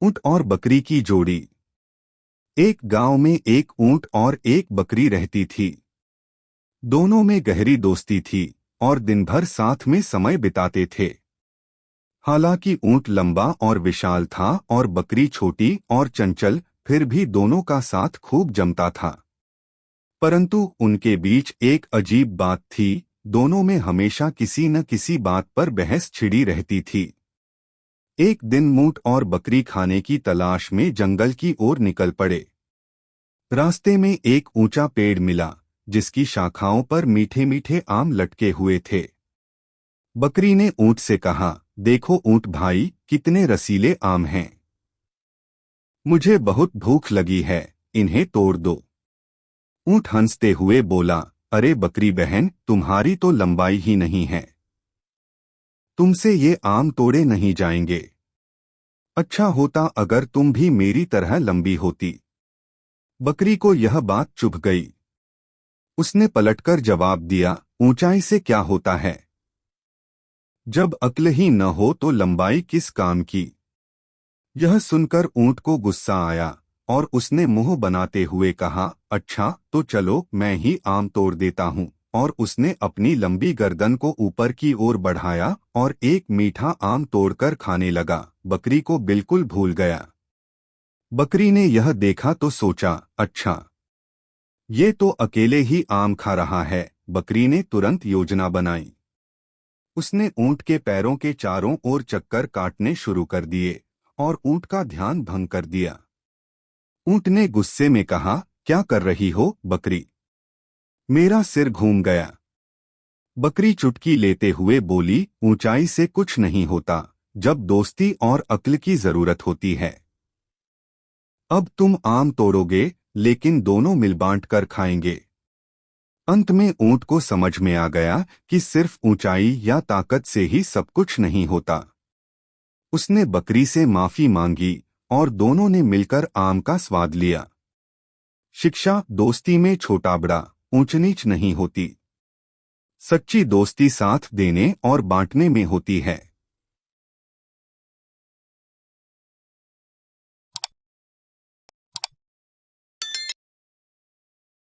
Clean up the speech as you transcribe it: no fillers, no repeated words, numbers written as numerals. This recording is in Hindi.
ऊंट और बकरी की जोड़ी। एक गांव में एक ऊंट और एक बकरी रहती थी। दोनों में गहरी दोस्ती थी और दिन भर साथ में समय बिताते थे। हालांकि ऊंट लंबा और विशाल था और बकरी छोटी और चंचल, फिर भी दोनों का साथ खूब जमता था। परंतु उनके बीच एक अजीब बात थी। दोनों में हमेशा किसी न किसी बात पर बहस छिड़ी रहती थी। एक दिन ऊंट और बकरी खाने की तलाश में जंगल की ओर निकल पड़े। रास्ते में एक ऊंचा पेड़ मिला जिसकी शाखाओं पर मीठे मीठे आम लटके हुए थे। बकरी ने ऊंट से कहा, देखो ऊंट भाई, कितने रसीले आम हैं। मुझे बहुत भूख लगी है, इन्हें तोड़ दो। ऊंट हंसते हुए बोला, अरे बकरी बहन, तुम्हारी तो लंबाई ही नहीं है, तुमसे ये आम तोड़े नहीं जाएंगे। अच्छा होता अगर तुम भी मेरी तरह लंबी होती। बकरी को यह बात चुभ गई। उसने पलटकर जवाब दिया, ऊंचाई से क्या होता है, जब अक्ल ही न हो तो लंबाई किस काम की। यह सुनकर ऊंट को गुस्सा आया और उसने मुंह बनाते हुए कहा, अच्छा तो चलो मैं ही आम तोड़ देता हूँ। और उसने अपनी लंबी गर्दन को ऊपर की ओर बढ़ाया और एक मीठा आम तोड़कर खाने लगा। बकरी को बिल्कुल भूल गया। बकरी ने यह देखा तो सोचा, अच्छा ये तो अकेले ही आम खा रहा है। बकरी ने तुरंत योजना बनाई। उसने ऊंट के पैरों के चारों ओर चक्कर काटने शुरू कर दिए और ऊंट का ध्यान भंग कर दिया। ऊंट ने गुस्से में कहा, क्या कर रही हो बकरी, मेरा सिर घूम गया। बकरी चुटकी लेते हुए बोली, ऊंचाई से कुछ नहीं होता, जब दोस्ती और अक्ल की जरूरत होती है। अब तुम आम तोड़ोगे, लेकिन दोनों मिल बांट कर खाएंगे। अंत में ऊंट को समझ में आ गया कि सिर्फ ऊंचाई या ताकत से ही सब कुछ नहीं होता। उसने बकरी से माफी मांगी और दोनों ने मिलकर आम का स्वाद लिया। शिक्षा, दोस्ती में छोटा बड़ा, ऊंच नीच नहीं होती। सच्ची दोस्ती साथ देने और बांटने में होती है।